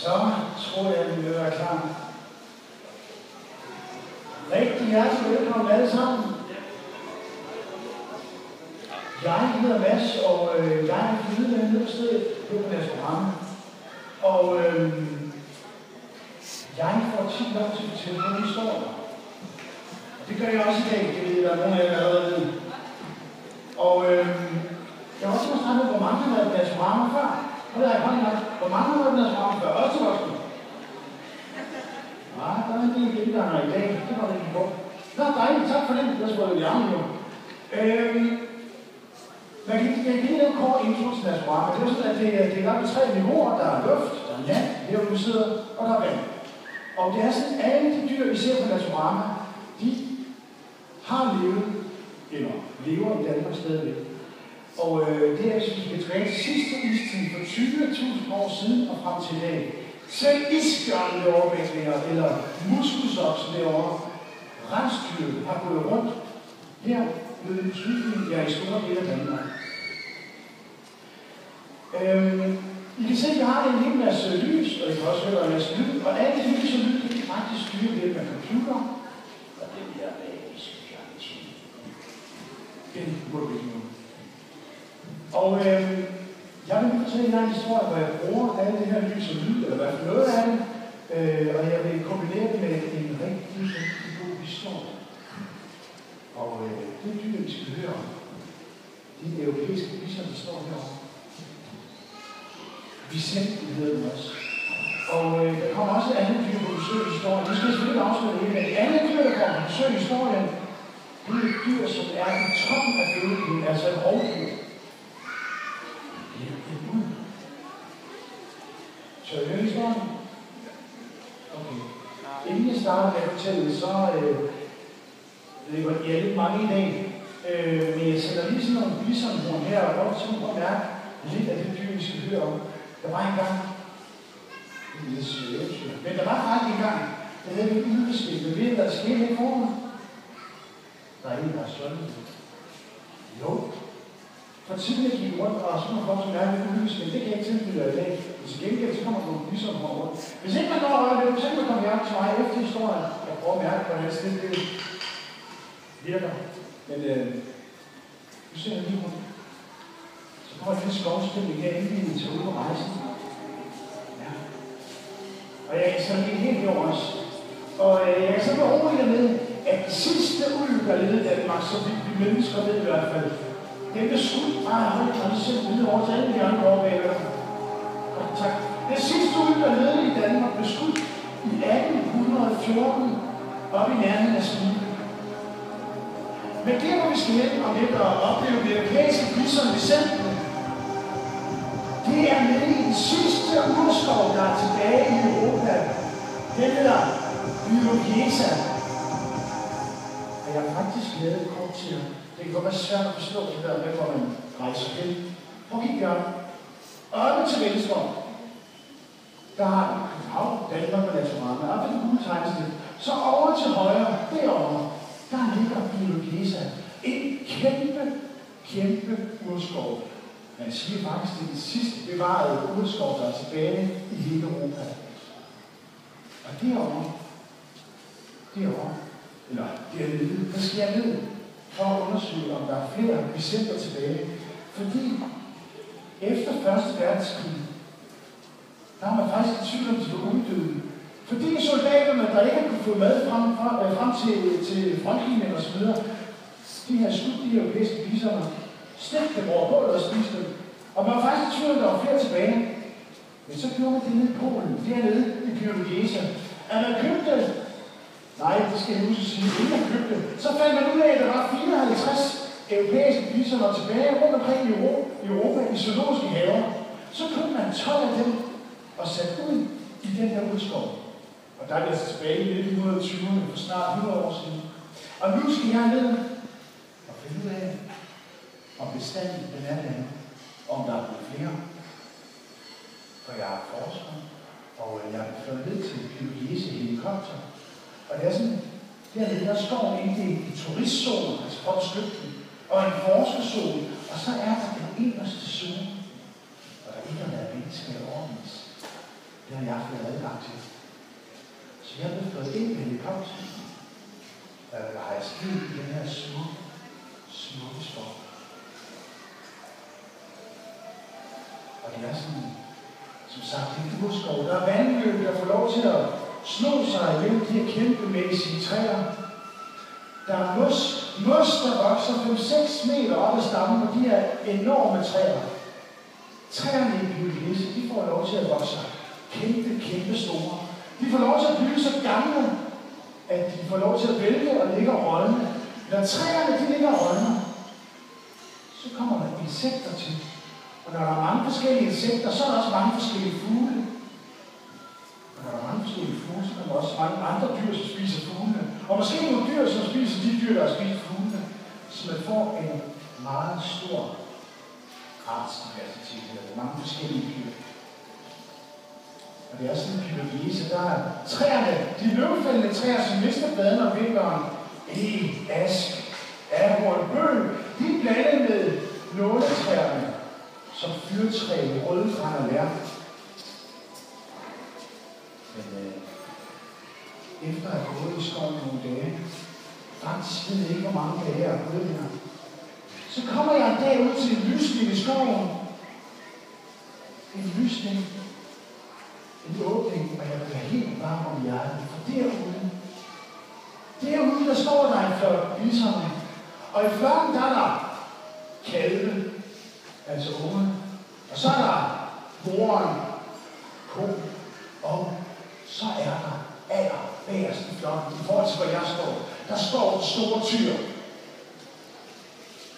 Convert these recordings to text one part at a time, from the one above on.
Så tror jeg, at vi vil være klar. Rigtig hjertelig velkommen alle sammen. Jeg hedder Mads, og jeg er flydet ned på stedet på deres program. Og jeg får 10 lov til at fortælle nogle historier. Det gør jeg også i dag, det ved jeg, der er nogle af jer, der allerede ved. Og jeg har også snakket med, hvor mange har været deres program før. Og det har jeg godt nok. Hvor mange har været deres program før? Også til voksne. Nej, der er en del genganger i dag. Det var det ikke på. Nå, dejligt. Tak for det. Det er sgu da lidt jo. Man kan give en kort intro til deres program. Det er sådan, at det er op i 3 niveauer. Der er luft, der er land, her vi sidder, og der er vand. Og det er sådan, at alle de dyr, vi ser på deres program, de har levet, eller lever i Danmark stadigvæk. Og det er, hvis vi skal tilbage til sidste istid for 20.000 år siden og frem til i dag. Selv isbjørnen derovre, eller muskusoksen derovre, rensdyret har gået rundt her med en sydfyn, i store dele af Danmark. I kan se, at vi har en hel masse lys, og I kan også høre en masse lyd, og alle de lys og lyd kan faktisk styre ved med computer. Og den her magiske fjernsyn. Den må vi ikke nu. Og jeg vil fortælle jer en historie, hvor jeg bruger alle det her lys og lyd, eller hvad for noget af det, og jeg vil kombinere det med en rigtig god historie. Og det dyr, vi skal høre om, de europæiske biser, der står herovre. Vicente hedder den også. Og der kommer også et andet dyr på besøg i historien. Det skal jeg selvfølgelig afsløre det hele, men det andet dyr, der kommer på besøg i historien, det er et dyr, som er i toppen af fødekæden, altså et rovdyr. Det er en ulv. Så jeg hører historien? Okay. Inden jeg starter med at fortælle, så det var I er lidt mange i dag, men jeg sætter lige sådan nogle bisonhorn her, og godt til at mærke lidt af det dyr, vi skal høre om. Der var engang en lille søgetyr. Men der var faktisk engang, der havde vi ulveskilt. Men ved I, hvad der skete her foran? Der er en, der er sådan. Jo. For tiden jeg gik rundt, og så må folk som mærke et ulveskilt. Det kan jeg ikke tilbyde i dag. Hvis til gengæld, så kommer nogle bisonhorn rundt. Hvis ikke man går og rører det, hvis ikke man kommer hjem til mig efter historien, og prøver at mærke, hvordan det virker. Men du ser jeg lige rundt. Så kommer det lidt skovspil igen, inden vi tager ud på rejsen. Ja. Og jeg kan sådan helt herover også. Og jeg kan så berolige med, at det sidste ulv, der levede i Danmark, så vi mennesker ved i hvert fald, den blev skudt bare af højt, og det selv videre over til alle de andre overvægter. Tak. Det sidste ulv, der levede i Danmark, blev skudt i 1814 op i nærheden af Skive. Men det, hvor vi skal hen om lidt og opleve det europæiske bison Vicente, det er nede i den sidste urskov, der er tilbage i Europa. Den hedder Bilobiesa. Og jeg har faktisk lavet et kort til jer. Det kan godt være svært at forstå det der med, hvor man rejser hen. Prøv at kigge der. Oppe til venstre, der har vi København, Danmark og Naturama. Oppe i den gule tegnstil. Så over til højre, derovre, der ligger Bilobiesa. En kæmpe urskov. Man siger faktisk, det er den sidste bevarede urskov, der er tilbage i hele Europa. Og derovre, eller dernede, der skal jeg ned for at undersøge, om der er flere Vicenter tilbage. Fordi efter 1. verdenskrig, der har man faktisk i tvivl om, de var uddøde. Fordi soldaterne, der ikke kunne få mad frem til frontlinjen og så videre, de har skudt de europæiske bisoner, stegt dem over bålet og spist dem. Og man var faktisk i tvivl, der var flere tilbage. Men så gjorde man det nede i Polen, dernede i Bilobiesa. At man købte, nej, det skal jeg huske at sige, inden man købte, så fandt man ud af, at der var 54 europæiske bisoner tilbage rundt omkring i Europa i zoologiske haver. Så købte man 12 af dem og satte ud i den her udskov. Og der er det altså tilbage i 1920'erne, for snart 100 år siden. Og nu skal jeg ned og finde ud af, om bestanden den er der, om der er blevet flere. For jeg er forsker, og jeg er flået ned til Bilobiesa helikopter. Og det er sådan, dernede der står inddelt i turistzoner, altså for at støtte dem, og en forskerzone, og så er der den inderste zone, og der ikke har været mennesker i overvis. Det har jeg fået adgang til. Så jeg blev flået ind med helikopter. Der har jeg skidt i den her smukke skov. Og det er sådan, som sagt, en urskov. Der er vandløb, der får lov til at slå sig imellem de her kæmpemæssige træer. Der er mos, der vokser 5-6 meter op ad stammen på de her enorme træer. Træerne i Pyrenees, de får lov til at vokse kæmpe store. De får lov til at blive så gamle, at de får lov til at vælge og ligge og rådne. Når træerne de ligger og rådner, så kommer der insekter til. Og når der er mange forskellige insekter, så er der også mange forskellige fugle. Og når der er mange forskellige fugle, så er der også mange andre dyr, som spiser fuglene. Og måske nogle dyr, som spiser de dyr, der har spist fuglene. Så man får en meget stor artsdiversitet, eller mange forskellige dyr. Og det er sådan en Pyrenees, der er træerne, de løvfældende træer, som mister bladene om vinteren. Ask, ahorn, bøg, de er blandet med nåletræerne, som fyrtræ, røde gran og lær. Men efter at have gået i skoven nogle dage, faktisk ved jeg ikke, hvor mange dage jeg har gået her, så kommer jeg en dag ud til en lysning i skoven. En lysning. En åbning, og jeg bliver helt varm om hjertet. For derude, der står der en flok biserne. Og i flokken, der er der kalve, altså unge. Og så er der moren, ko, og så er der bagerst i flokken. I forhold til, hvor jeg står, der står en stor tyr.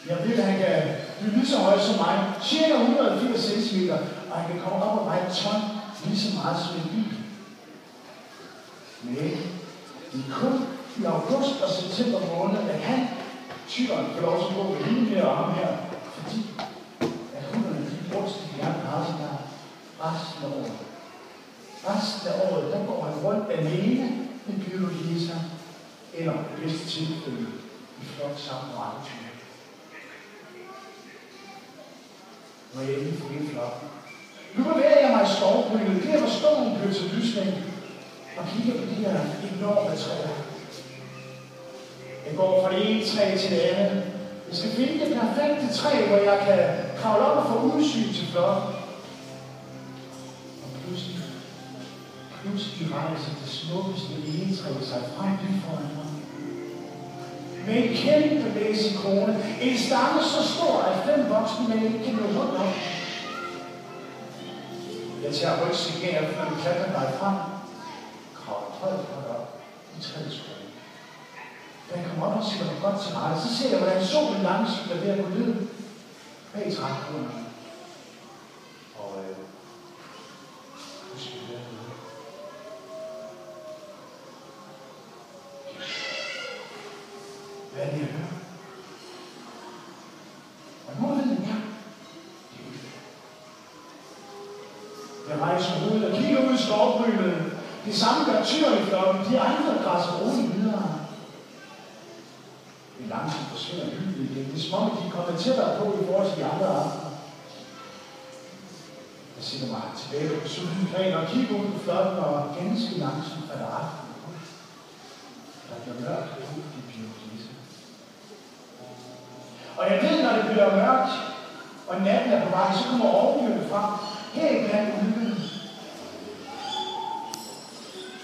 Jeg ved, at han kan blive lige så høj som mig, cirka 180 cm, og han kan komme op og veje et ton, lige så meget som en bil. Men det er kun i august og september måned, at han, tyren, får lov til at gå med hende her og ham her, fordi at hunderne, de brugte de gerne har sig der resten af året. Resten af året, der går han rundt alene med biologiser, eller i bedste tilfælde i flok sammen med andre tyre. Når jeg endelig får en flok. Nu bevæger jeg mig i skovbrynet, der hvor skoven bliver til lysning, og kigger på de her enorme træer. Jeg går fra det ene træ til det andet. Jeg skal finde det perfekte træ, hvor jeg kan kravle op og få udsyn til flokken. Og pludselig rejser det smukkeste egetræ sig frem lige foran mig. Med en kæmpemæssig krone. En stamme så stor, at 5 voksne mænd ikke kan nå rundt om. Jeg tager rygsækken af, når vi klatrer mig frem. Kravler højt op i træets krone. Da jeg kommer op og sætter mig godt til rette, så ser jeg, hvordan solen langsomt er ved at gå ned bag trækronerne. Og nu skal vi være nede. Hvad er det, jeg hører? Og nu ved jeg mere. Jeg rejser hovedet og kigger ud i skovbrynet. Det samme gør tyren i flokken. De andre græsser roligt videre. Det er langsomt forsvinder hylden igen. Det er som om, de kommer tættere på i forhold til de andre arter. Jeg sætter mig tilbage på soliden plan og kigger ud på flokken, og ganske langsomt er der aften. Der bliver mørkt ud i Pyrenees. Og jeg ved, når det bliver mørkt, og natten er på vej, så kommer overdyrene frem. Her i blandt ulvene.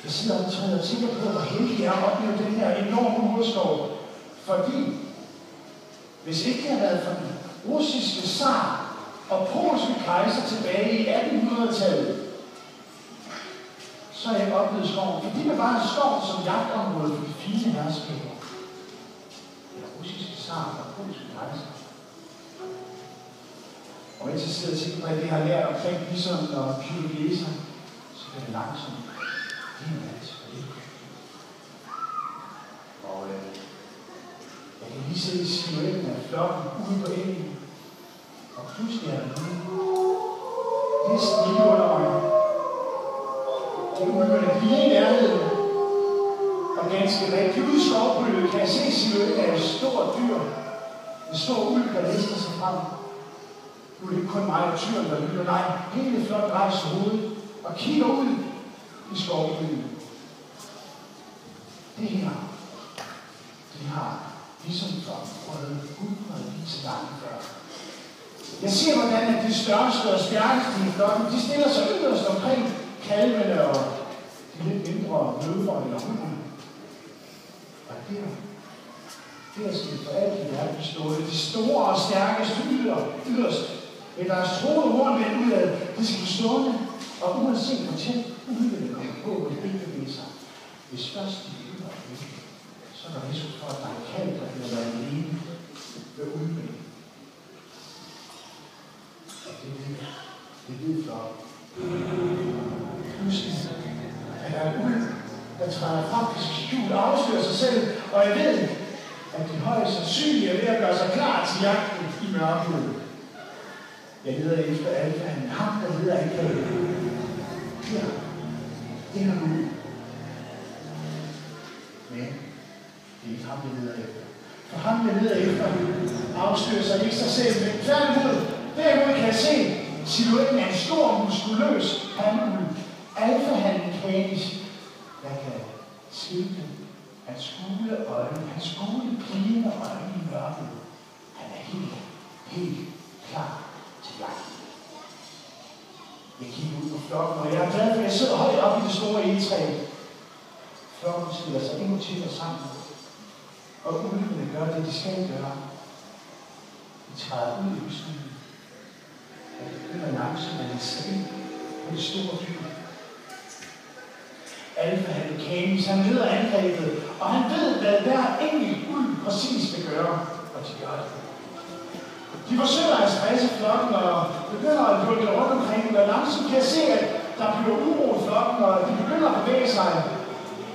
Jeg sidder og træder og tænker på, hvor heldig jeg har oplevet den her enorme urskov. Fordi, hvis ikke det havde været for den russiske zar og polske kejser tilbage i 1800-tallet, så har jeg oplevet skoven. Fordi det var en skov som jagtområde for de fine herskaber. Den russiske zar og polske kejser. Og mens jeg sidder og tænker på, at det har lært omkring bison og pyrogeser, så bliver det langsomt. Det er en tilbage. Og jeg kan lige se silhuetten af flokken ude på engen. Og pludselig er det næsten lige under mig. Det er ulvene lige i nærheden. Og ganske rigtigt ude i skovbrynet kan jeg se silhuetten af et stort dyr. En stor ulv, der lister sig frem. Nu er det ikke kun mig og tyren, der lytter. Nej, hele flokken rejser hovedet og kigger ud i skovbyen. Det her, de har ligesom prøvet hundredvis af gange før. Jeg ser, hvordan de største og stærkeste i flokken, de stiller sig yderst omkring kalvene og de lidt mindre løver eller hunden. Og der skal for alt i verden bestået. De store og stærkeste yderst med deres troede hornvind udad, de skal bestående, og uanset hvor tæt ulvene kommer på, vil det ikke bevæge sig. Hvis først de yder ikke, så er der risiko for, at der er kalv, der bliver været alene ved ulvene. Og det ved flot. Pludselig er der en ulv, der træder faktisk skjult og afslører sig selv, og jeg ved, at de højst sandsynligt er ved at gøre sig klar til jagten i mørket. Jeg leder efter alfaen, ham der leder ikke af. Her, det er nu. Men det er ikke ham, jeg leder efter. For ham, jeg leder efter, afslører sig ikke sig selv, men tværtimod, derimod kan jeg se silhuetten af en stor, muskuløs hanulv. Alfahannen Canis, der kan skilte hans gule øjne, hans gule pigende øjne i mørket. Han er helt klar til jagten. Jeg kigger ud på flokken, og jeg er glad for, at jeg sidder højt oppe i det store egetræ. Flokken stiller sig endnu tættere sammen, og ulvene gør det, de skal gøre. De træder ud i udskyden, og de begynder langsomt at sætte på det store dyr. Alfahannen Canis, han leder angrebet, og han ved, hvad hver enkelt ulv præcis vil gøre, og de gør det. De forsøger at stresse flokken og begynder at lukke rundt omkring den, og langsomt kan jeg se, at der bliver uro i flokken, og de begynder at bevæge sig.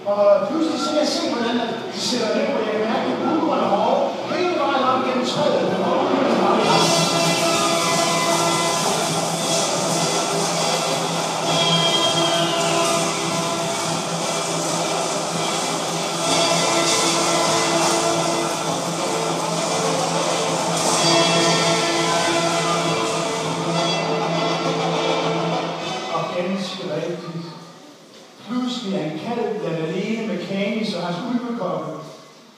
Og pludselig så kan jeg se, hvordan de sætter ned, og jeg kan mærke, at ulverne hårde hele vejen op gennem træet, og ulverne har det. Pludselig er en kalv blandt alene med Canis og hans ulvekoppe,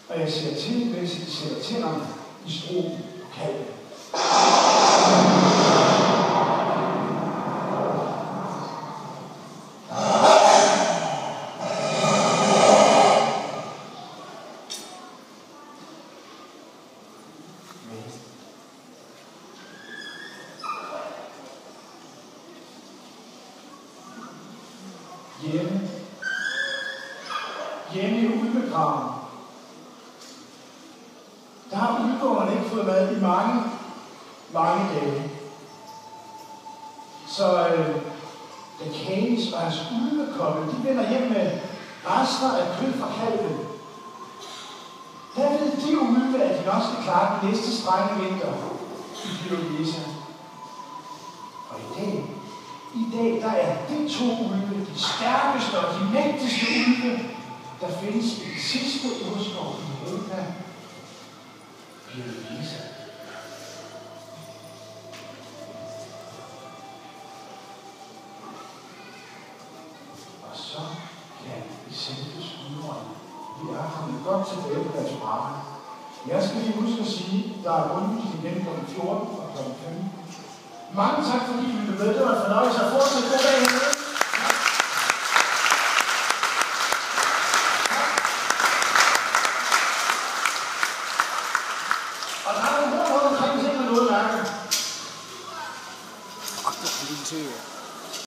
og jeg ser til, mens de sætter tænderne i struben på kalven. Hjemme i ulvegraven. Der har ulverne ikke fået mad i mange dage. Så da Canis og hans ulvekoppe, de vender hjem med rester af kød fra kalven. Der ved de ulve, at de nok skal klare den næste strenge vinter i Pyrogesa. Og i dag, der er de to ulve, de stærkeste og de mægtigste ulve, der findes i den sidste urskov i Europa, Pyrogesa. Og så kan vi sænke skuldrene. Vi er kommet godt tilbage på restauranten. Jeg skal lige huske at sige, der er rundvisning igen kl. 14 og kl. 15. Mange tak, fordi I blev med. Det var en fornøjelse at fortsætte god dag hernede. Og der er nogle rundt omkring, hvis ikke man noget mærke.